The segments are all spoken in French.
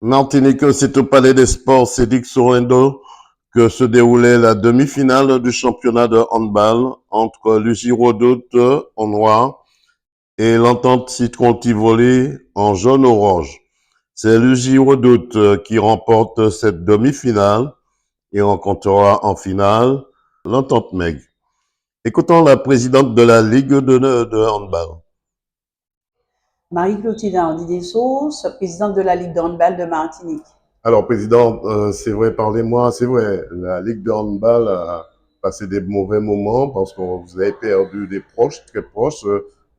Martinique, c'est au Palais des Sports Sédic Sorendo que se déroulait la demi-finale du championnat de handball entre l'UJ Redoute en noir et l'Entente Citron Tivoli en jaune-orange. C'est l'UJ Redoute qui remporte cette demi-finale et rencontrera en finale l'Entente Meg. Écoutons la présidente de la Ligue de handball. Marie-Clotilde Andy-Dessos, présidente de la Ligue de handball de Martinique. Alors, président, c'est vrai, parlez-moi, c'est vrai, la Ligue de handball a passé des mauvais moments parce que vous avez perdu des proches, très proches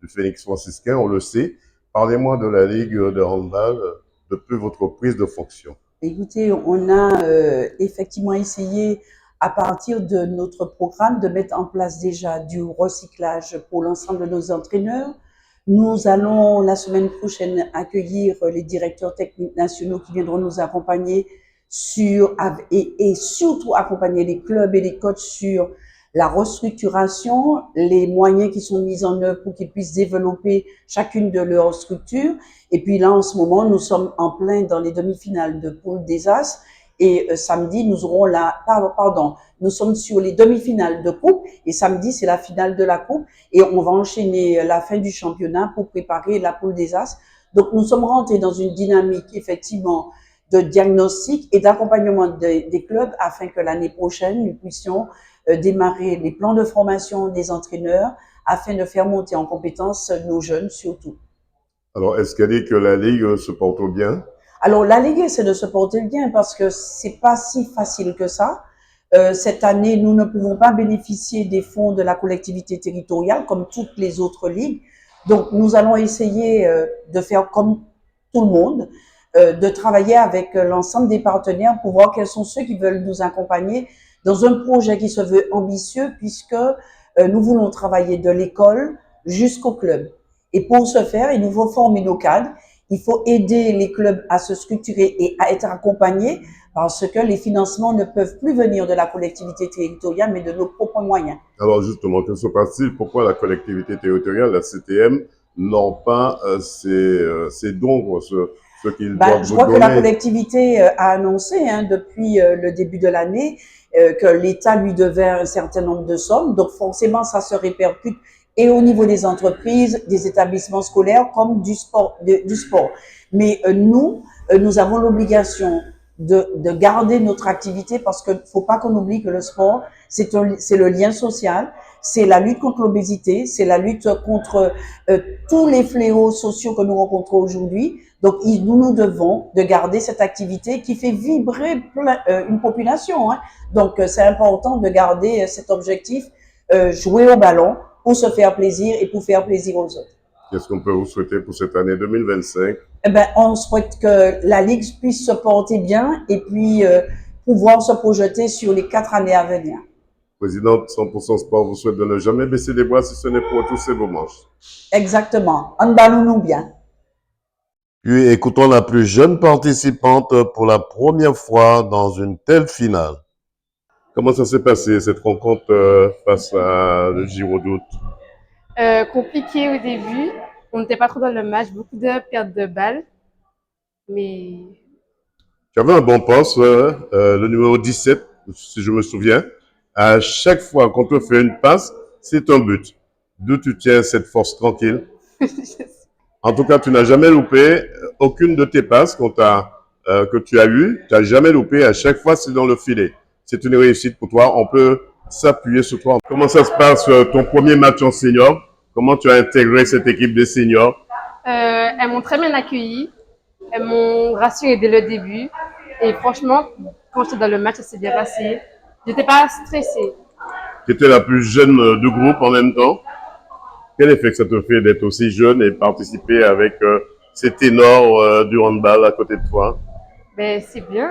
du Phénix franciscain, on le sait. Parlez-moi de la Ligue de handball depuis votre prise de fonction. Écoutez, on a effectivement essayé, à partir de notre programme, de mettre en place déjà du recyclage pour l'ensemble de nos entraîneurs. Nous allons la semaine prochaine accueillir les directeurs techniques nationaux qui viendront nous accompagner et surtout accompagner les clubs et les coachs sur la restructuration, les moyens qui sont mis en œuvre pour qu'ils puissent développer chacune de leurs structures. Et puis là, en ce moment, nous sommes en plein dans les demi-finales de poule des As. Et samedi, nous aurons nous sommes sur les demi-finales de coupe. Et samedi, c'est la finale de la coupe. Et on va enchaîner la fin du championnat pour préparer la poule des As. Donc, nous sommes rentrés dans une dynamique, effectivement, de diagnostic et d'accompagnement des clubs afin que l'année prochaine, nous puissions démarrer les plans de formation des entraîneurs afin de faire monter en compétence nos jeunes surtout. Alors, est-ce qu'elle dit que la Ligue se porte bien? Alors, la Ligue essaie de se porter bien parce que c'est pas si facile que ça. Cette année, nous ne pouvons pas bénéficier des fonds de la collectivité territoriale comme toutes les autres ligues. Donc, nous allons essayer de faire comme tout le monde, de travailler avec l'ensemble des partenaires pour voir quels sont ceux qui veulent nous accompagner dans un projet qui se veut ambitieux puisque nous voulons travailler de l'école jusqu'au club. Et pour ce faire, il nous faut former nos cadres. Il faut aider les clubs à se structurer et à être accompagnés parce que les financements ne peuvent plus venir de la collectivité territoriale, mais de nos propres moyens. Alors justement, que se passe-t-il? Pourquoi la collectivité territoriale, la CTM, n'ont pas ces dons, ce qu'ils doivent Je vous crois que la donner? collectivité a annoncé depuis le début de l'année que l'État lui devait un certain nombre de sommes. Donc forcément, ça se répercute et au niveau des entreprises, des établissements scolaires comme du sport. Mais nous avons l'obligation de garder notre activité parce qu'il ne faut pas qu'on oublie que le sport, c'est le lien social, c'est la lutte contre l'obésité, c'est la lutte contre tous les fléaux sociaux que nous rencontrons aujourd'hui. Donc, nous devons de garder cette activité qui fait vibrer une population. Hein. Donc, c'est important de garder cet objectif, jouer au ballon pour se faire plaisir et pour faire plaisir aux autres. Qu'est-ce qu'on peut vous souhaiter pour cette année 2025? On souhaite que la Ligue puisse se porter bien et puis pouvoir se projeter sur les 4 années à venir. Présidente 100% Sport vous souhaite de ne jamais baisser les bras si ce n'est pour tous ces beaux manches. Exactement. Emballons-nous bien. Puis écoutons la plus jeune participante pour la première fois dans une telle finale. Comment ça s'est passé cette rencontre face à le Girodoute? Compliqué au début. On n'était pas trop dans le match, beaucoup de pertes de balles. Mais Tu avais un bon poste, le numéro 17, si je me souviens. À chaque fois qu'on te fait une passe, c'est un but. D'où tu tiens cette force tranquille? En tout cas, tu n'as jamais loupé aucune de tes passes que tu as eues. Tu n'as jamais loupé. À chaque fois, c'est dans le filet. C'est une réussite pour toi. On peut s'appuyer sur toi. Comment ça se passe ton premier match en senior? Comment tu as intégré cette équipe de seniors? elles m'ont très bien accueilli. Elles m'ont rassuré dès le début. Et franchement, quand j'étais dans le match, ça s'est bien passé. J'étais pas stressée. Tu étais la plus jeune du groupe en même temps. Quel effet que ça te fait d'être aussi jeune et participer avec ces ténors du handball à côté de toi? Ben, c'est bien.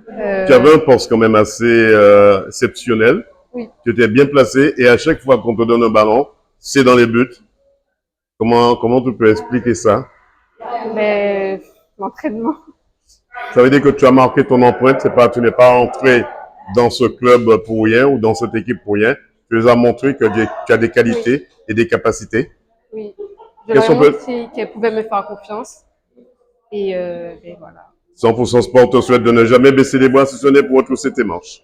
Tu avais un poste quand même assez exceptionnel. Oui. Tu étais bien placé et à chaque fois qu'on te donne un ballon, c'est dans les buts. Comment tu peux expliquer ça? Mais l'entraînement. Ça veut dire que tu as marqué ton empreinte, tu n'es pas entré dans ce club pour rien ou dans cette équipe pour rien. Tu les as montré que tu as des qualités et des capacités. Oui. Je leur ai montré qu'elles pouvaient me faire confiance. Et voilà. 100% Sport te souhaite de ne jamais baisser les bras si ce n'est pour retrousser tes manches.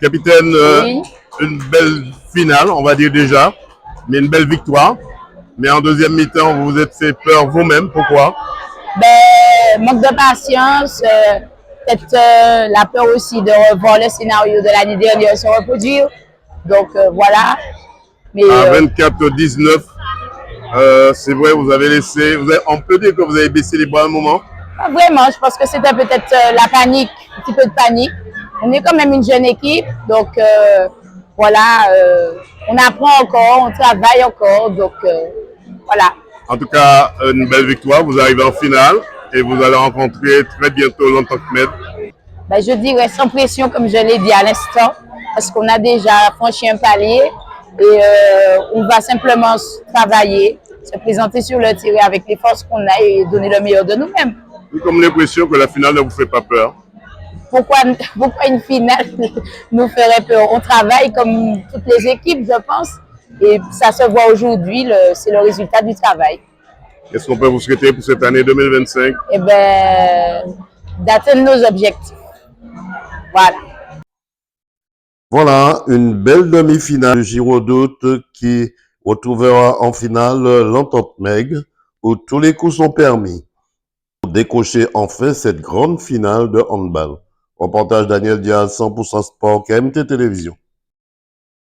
Capitaine, Oui. une belle finale, on va dire déjà, mais une belle victoire. Mais en deuxième mi-temps, vous vous êtes fait peur vous-même. Pourquoi? Ben, manque de patience, peut-être la peur aussi de revoir le scénario de l'année dernière se reproduire. Donc voilà. Mais À 24-19, c'est vrai, vous avez laissé. On peut dire que vous avez baissé les bras un moment. pas vraiment, je pense que c'était peut-être la panique, un petit peu de panique. On est quand même une jeune équipe, donc voilà, on apprend encore, on travaille encore, donc voilà. En tout cas, une belle victoire. Vous arrivez en finale et vous allez rencontrer très bientôt l'Entente-Med. Ben, je dirais sans pression, comme je l'ai dit à l'instant, parce qu'on a déjà franchi un palier et on va simplement travailler, se présenter sur le terrain avec les forces qu'on a et donner le meilleur de nous-mêmes. J'ai comme l'impression que la finale ne vous fait pas peur. Pourquoi une finale nous ferait peur? On travaille comme toutes les équipes, je pense, et ça se voit aujourd'hui, c'est le résultat du travail. Qu'est-ce qu'on peut vous souhaiter pour cette année 2025? Eh bien, d'atteindre nos objectifs. Voilà. Voilà, une belle demi-finale de Giro d'août qui retrouvera en finale l'Entente-Meg où tous les coups sont permis pour décrocher enfin cette grande finale de handball. Reportage Daniel Diaz, 100% Sport, KMT Télévision.